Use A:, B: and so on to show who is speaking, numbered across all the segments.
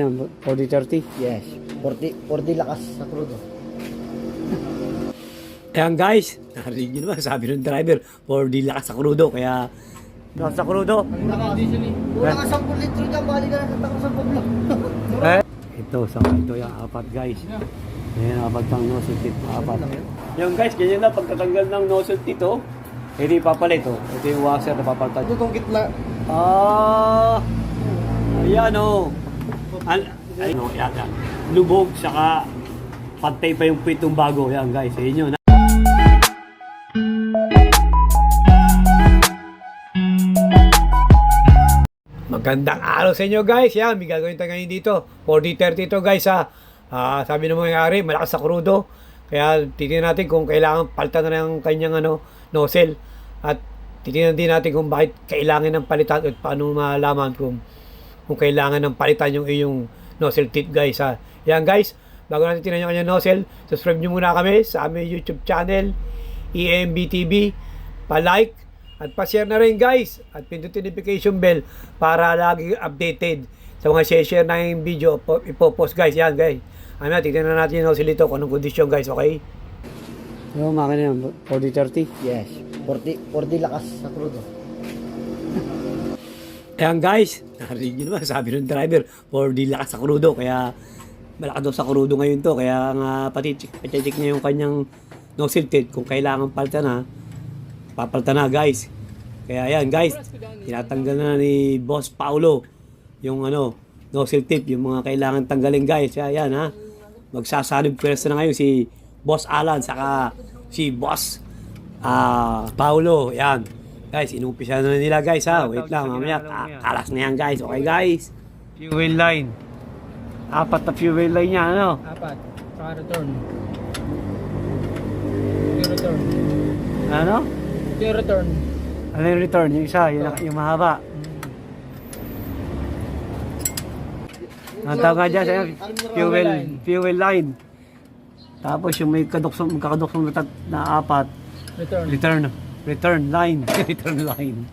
A: 40-30?
B: Yes. 40 lakas sa crudo.
A: Ayan guys, narinig nyo naman, sabi ng driver, 4D lakas sa krudo, kaya lakas sa krudo.
B: Naka-diesel eh. Wala ka 10 litro dyan, bali ka na sa takos sa pablo.
A: Ito yung apat guys. Ayan, apat pang nozzle tip, apat. Yung guys, ganyan na, pagtatanggal ng nozzle tip, hindi papalit, ito yung washer na papalitan.
B: Ito itong gitna.
A: Ayan yan. Lubog, saka pantay pa yung pitong bago. Yan guys, sa inyo na. Magandang araw sa inyo guys. Yan, may gagawin tayo ngayon dito. 40-30 to guys ha. Sabi ng mga malakas sa krudo. Kaya titingnan natin kung kailangan palitan na ng kanyang nozzle. At titingnan din natin kung bakit kailangan ng palitan at paano malaman kung kailangan ng palitan yung iyong nozzle tip guys ha. Yan guys, bago natin tingnan yung kanyang nozzle, subscribe nyo muna kami sa aming YouTube channel, EMBTV. Pa-like at pa-share na rin guys. At pindutin notification bell para lagi updated sa mga share na yung video ipopost guys. Yan guys. Tignan na natin yung nozzle dito kung anong kondisyon guys, okay? Yung makina yan, 40-30?
B: Yes. 40 lakas sa crudo.
A: Ayan guys, narinig nyo naman, sabi ng driver, 4D lakas sa krudo, kaya malakas daw sa krudo ngayon to, kaya nga pati check niya yung kanyang nozzle tip kung kailangan palitan na, papalitan na guys. Kaya ayan guys, tinatanggal na ni Boss Paulo yung nozzle tip, yung mga kailangan tanggalin guys. Kaya ayan ha, magsasalib pwesto na ngayon si Boss Alan saka si Boss Paulo. Ayan guys, inumpisa na nila guys ha. Wait lang, mamaya kalas na yan guys. Okay guys, fuel line, apat na fuel line niya,
B: Apat. Saka return. Return. Return.
A: Ano yung return? Yung isa, yung mahaba. Ang tawag nga dyan sa'yo, fuel line. Tapos yung may kakaduksong na apat, return line. Return line.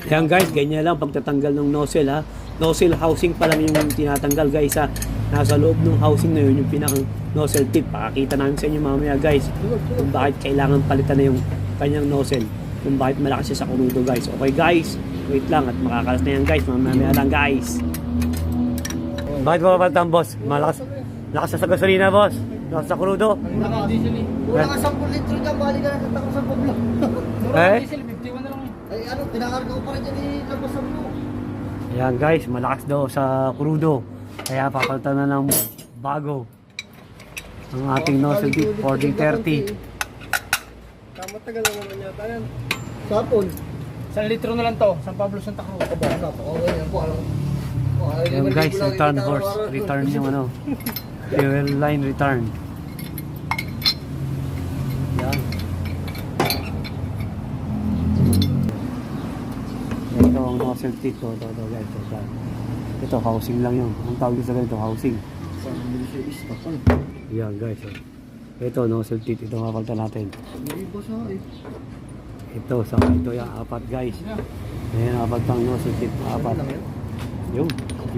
A: Yan guys, ganyan lang pagtatanggal ng nozzle ha. Nozzle housing pa lang yung tinatanggal guys ha. Nasa loob ng housing na yun yung pinakang nozzle tip. Pakakita namin sa inyo mamaya guys kung bakit kailangan palitan na yung kanyang nozzle, kung bakit malakas siya sa krudo guys. Okay guys, wait lang at makakalas na yan guys, mamaya lang guys. Bakit mo papalitan boss? Malakas siya sa gasolina boss, lakas sa krudo.
B: Naka-diesel eh. Wala ka 10 litro dyan, bali ka na sa takos sa pablo. Diesel, 51 na lang eh. Ay pinakarga ko pa rin dyan labas sa blue.
A: Ayan guys, malakas daw sa krudo, kaya papalitan na ng bago ang ating nozzle tip 40-30.
B: Matagal na naman yata yan. Sapon. 1 litro na lang to. San Pablo, Santa Cruz. Okay yan po.
A: Ayan guys, return horse. Return yung fuel line return. Yan. Ito ang nozzle tip. Ito guys. Ito housing lang yun. Ang tawag sa ganito, housing. Yan guys. Ito nozzle tip. Ito mapalitan natin. Ito yung apat guys. Ayan, apat pang nozzle tip. Apat. Yun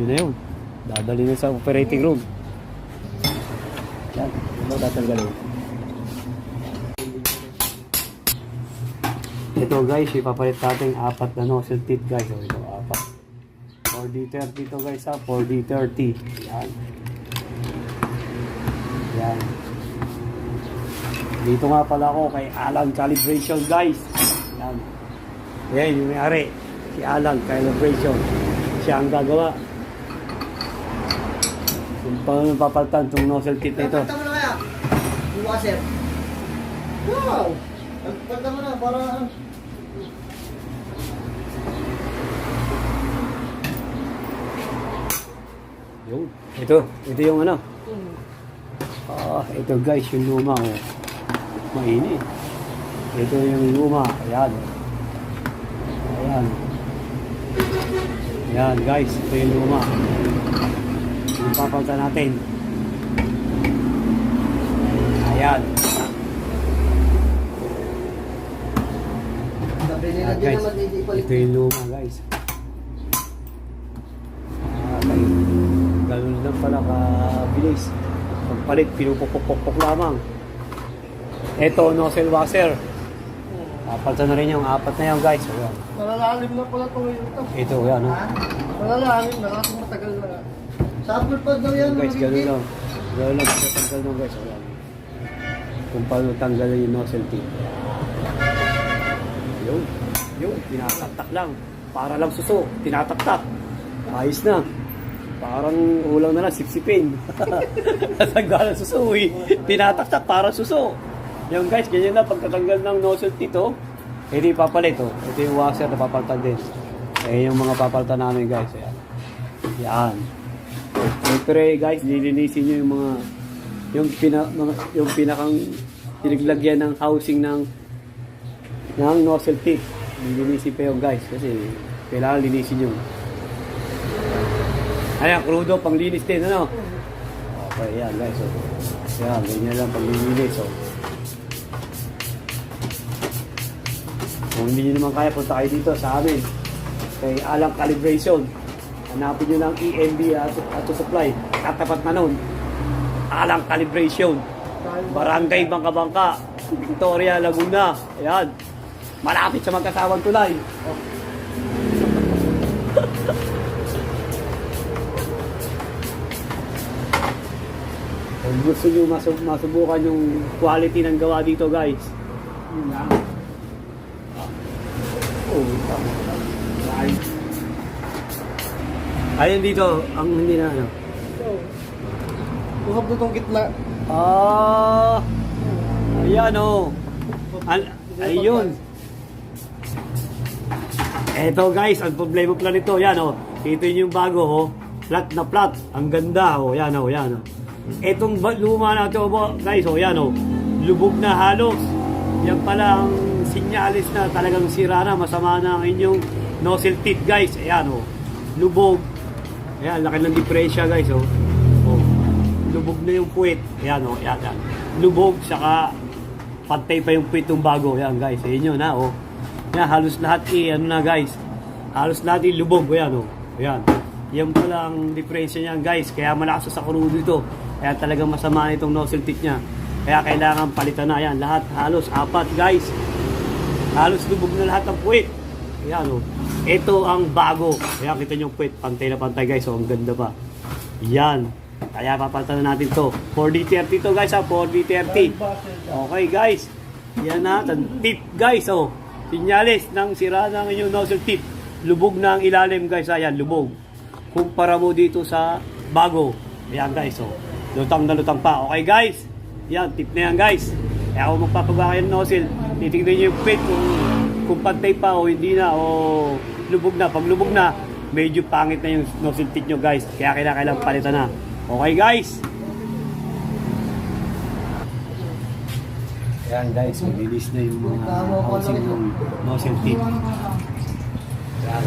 A: na yun. Dadali na sa operating room. Yan. Tatanggalin. Ito guys, ipapalit natin apat na nozzle tip guys. Ito apat. 4D30 ito guys ha. 4D30. Yan. Yan. Dito nga pala ako kay Alan Calibration guys. Yan. Yan yung may-ari. Si Alan Calibration. Siya ang gagawa. Kung paano papalitan itong nozzle tip na ito.
B: Pagkata mo na kaya? Yung washer. Wow! Pagkata mo na para...
A: Yun. Ito yung ito guys, yung luma mainit. Ito yung luma. Ayan. Ayan guys, ito yung luma. Yung papalitan natin. Ayan. Guys, ito yung luma guys. pala kabilis. Pagpalit, pinupupukpuk lamang. Ito, nozzle washer. Papalitan na rin yung apat na yan guys. Ayan.
B: Malalalim na pala ito ngayon ito.
A: Ito, yan o.
B: Malalalim na kasi matagal na. Sample pa daw yan.
A: Guys, gano'n lang. Gano'n lang, tatanggal nung guys. Ayan. Kung paano tanggalin yung nozzle tip. Yun, tinataktak lang. Para lang suso, tinataktak. Ayos na. Parang ulang na lang, sipsipin. Natanggal ang suso eh. Tinataktak, parang suso. Yung guys, ganyan na, pagkatanggal ng nozzle dito, hindi papalit oh. Ito yung washer na papalitan din. Eh, yung mga papalitan namin guys. Ayan. Yan. Siyempre guys, nilinisin nyo yung mga, yung pinakang pinaglagyan ng housing ng nozzle tip. Nilinisin pa yung guys, kasi kailangan linisin nyo. Ayan, crudo, panglinis din, ano? Okay, yan guys. So, yan, ganyan lang panglilinis. So, kung hindi nyo naman kaya, punta kayo dito sa amin. Kay Alang Calibration. Hanapin nyo ng EMB Auto Supply. Katapat na nun. Alang Calibration. Barangay Bangka-Bangka. Victoria, Laguna. Ayan. Malapit sa magkasawang tulay. Kung gusto nyo masubukan yung quality ng gawa dito guys. Yun lang. Ayun dito, ang hindi na ano.
B: Tuhab na itong gitna.
A: Ayan o. Ayun. Eto guys, ang problema pala nito, yan o. Ito yung bago o. Flat na flat. Ang ganda o. Yan o, yan o. Etong luma na ito guys o, yan o. Lubog na halos. Yan pala ang sinyalis na talagang sira na, masama na ang inyong nozzle tip guys. Ayan o. Lubog. Ayan, laki ng diferensya guys o. Lubog na yung puwit. Ayan o, ayan, ayan. Lubog, saka pantay pa yung puwit ng bago. Ayan guys, ayan yun ha o. Ayan, halos lahat ano na guys. Halos lahat lubog. Ayan o. Ayan. Yan pala ang diferensya niyan guys. Kaya malakas sa crudo dito. Kaya talagang masama na itong nozzle tip niya. Kaya kailangan palitan na. Ayan, lahat halos apat guys. Halos lubog na lahat ng puwit. Ayan o. Ito ang bago. Ayan, kita nyo yung puwit. Pantay na pantay guys. O, ang ganda pa. Yan. Kaya papalitan na natin to. 4D30 to guys ha. 4D30. Okay guys. Yan na. Tip guys. O. Sinyalis ng sira ng inyong nozzle tip. Lubog na ang ilalim guys. Ayan, lubog. Kumpara mo dito sa bago. Ayan guys. O. Lutang na lutang pa. Okay guys. Yan. Tip na yan guys. Kaya kung magpapagawa kayo ng nozzle, titignan nyo yung puwit kung pantay pa o hindi na o lubog na. Pag lubog na, medyo pangit na yung nozzle tip nyo guys. Kaya kailangan palitan na. Okay guys. Ayan guys, malinis na yung mga housing ng nozzle tip. Ayan.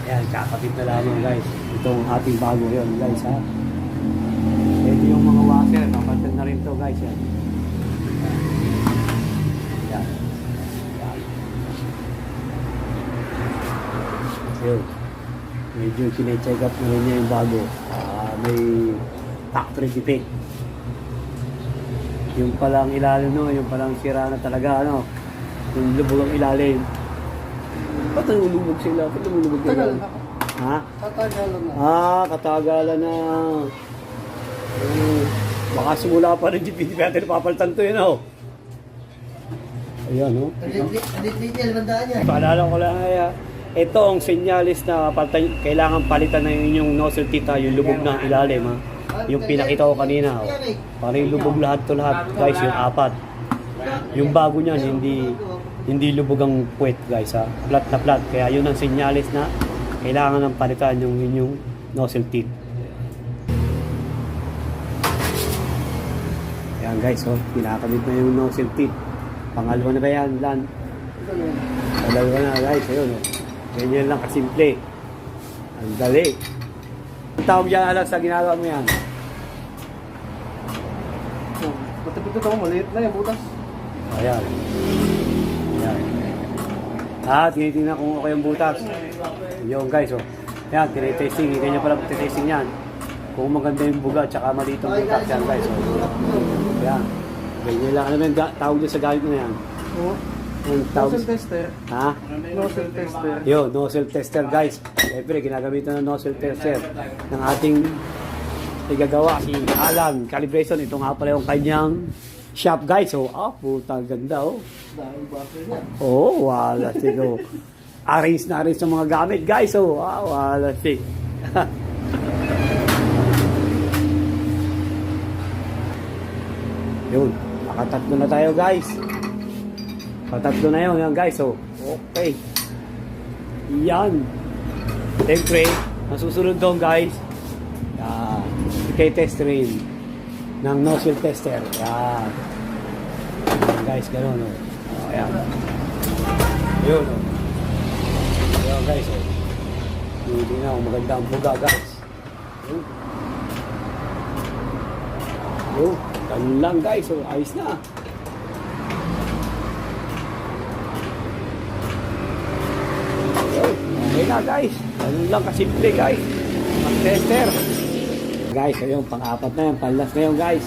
A: Ayan, kakapit na lamang guys. Itong ating bago yun guys ha. Ito yung mga washer. Kapalitan na rin to guys yan. Ayan. Ayan. Yun. Medyo kine-check up na rin niya yung bago. May factory defect. Yung palang ilalim no, yung palang sira na talaga ano. Yung lubog ang ilalim. Ba't ang lubog sila? Ba't ang lubog sila? Ha?
B: Katagalan na.
A: Katagalan na. Baka simula pa rin hindi natin papalitan to yun oh. Ayan oh.
B: Detail, bandaan niya.
A: Paalala ko lang ito ang senyalis na kailangan palitan na yung inyong nozzle tip, yung lubog ng ilalim ha. Yung pinakita ko kanina oh. Parang yung lubog lahat to lahat guys, yung apat. Yung bago niyan hindi lubog ang puwet guys ha. Flat na flat. Kaya yun ang senyalis na kailangan ng palitan yung inyong nozzle tip. Yan guys oh, pinakabit na yung nozzle tip. Pangalawa na ba yan, Lan? Pangalawa na guys, ayun oh. Ganyan lang kasimple. Ang dali. Ang tawag dyan alam sa ginagawa mo yan.
B: Matapit ito, maliit na yung butas.
A: Ayan. Ayan. Tinitingnan kung okay yung butas. Yung guys, oh. Ayan, tinitesting. Ganyan pala tinitesting yan. kung maganda yung buga tsaka maliit ang impact yan guys. So, yan. Ganyan lang. Ano ba yung tawag doon sa gamit mo na yan? Yung tawag?
B: Nozzle tester.
A: Ha?
B: Nozzle tester.
A: Yo, nozzle tester guys. Siyempre, ginagamitan ng nozzle tester ng ating igagawa si Alan Calibration. Ito nga pala yung kanyang shop guys. So, putang ganda oh.
B: Dahil buffer niya.
A: Oh, wala sigo. Arrange na rin sa mga gamit guys. Oh, wala sig. Yun, nakatatlo na tayo guys. Patatlo na yun guys. So, okay. Yan. Siyempre, ang susunod doon guys, test rin ng nozzle tester. Yan. Guys, gano'n. Ayan. Ayun. Ayan guys. Hindi na kung maganda ang buga guys. Ayun. Ganun lang guys. So, ayos na. Ayun. Okay na guys. Ganun lang kasimple guys. Mag-tester. Guys, ayun. Pang-apat na yan. Pang-last na yun guys.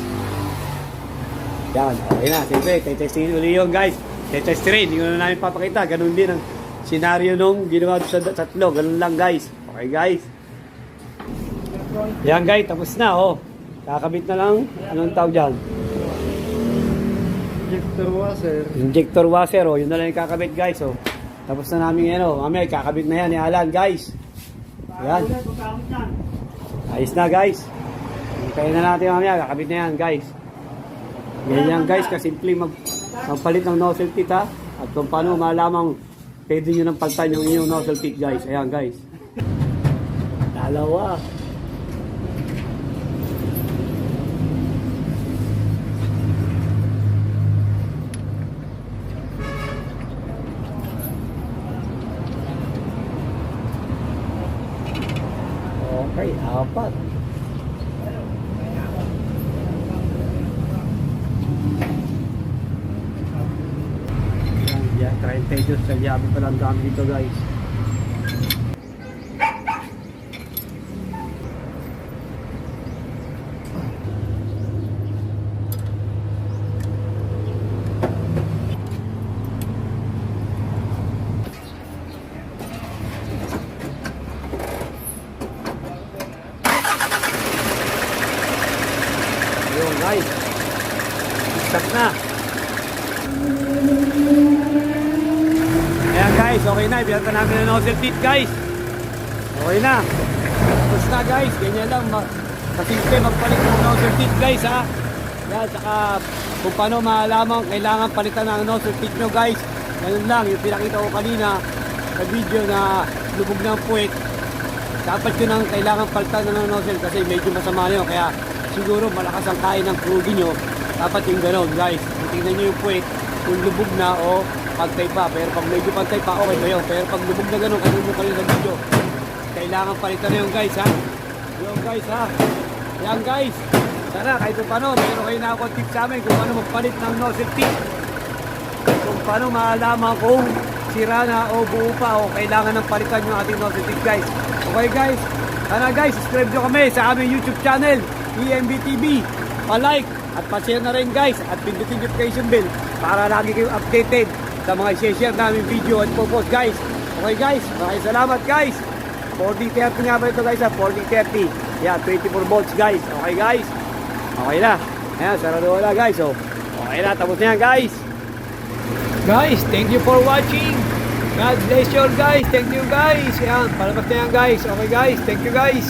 A: Yan, okay na. Siyempre, testingin ulit yun guys. Test rin, hindi ko na namin papakita. Ganun din ang senaryo nung ginawa sa tatlo. Ganun lang guys. Okay guys. Yan guys, tapos na oh. Kakabit na lang. Anong tawag dyan?
B: Injector washer.
A: Injector washer oh. Yun na lang yung kakabit guys oh. Tapos na namin yan oh. Mamaya kakabit na yan ni Alan guys. Yan. Ayos na guys. Hintayin na natin mamaya. Kakabit na yan guys. Ganyan guys, kasimple magpalit ng nozzle tip ha. At kung paano malamang pwede nyo nang palitan yung inyong nozzle tip guys. Ayan guys. Dalawa. Okay, apat. Yan, 30 Diyos. Salyabi pa lang dami dito guys. Ayun guys. Start na. Ayan guys, okay na. Ibigatan namin ng nozzle tip guys. Okay na. Tapos na guys. Ganyan lang. Kasimple magpalit ng nozzle tip guys ha. Yan, saka kung paano malaman kailangan palitan ng nozzle tip nyo guys. Ganun lang. Yung pinakita ko kanina sa video na lubog ng puwet. Dapat yun ang kailangan palitan ng nozzle kasi medyo masama na yun. Kaya siguro malakas ang kain ng crude nyo. Dapat yung gano'n guys. Tingnan nyo yung puwet kung lubog na o pantay pa. Pero pag medyo pantay pa, okay ba yun? Pero pag lubog na gano'n, kanino kayo sa video. Kailangan palitan na yun guys ha. Yun guys ha. Yan guys. Sana kahit paano, meron kayo na ako tips sa amin kung paano magpalit ng nozzle tip. Kung paano maalaman kung sira na o buo pa o kailangan ng palitan yung ating nozzle tip guys. Okay guys. Sana guys, subscribe nyo kami sa aming YouTube channel, EMBTV. Pa-like at pa-share na rin guys at pindutin yung notification bell para lagi kayong updated sa mga i-share namin video at po-post guys. Okay guys, maraming salamat guys. 4030 nga ba ito guys ha, 4030. Yeah, 24 volts guys. Okay guys. Okay na. Ayan, sarado na guys. So, okay na, tapos na yan guys. Guys, thank you for watching. God bless you all guys. Thank you guys. Ayan, palabas na yan guys. Okay guys, thank you guys.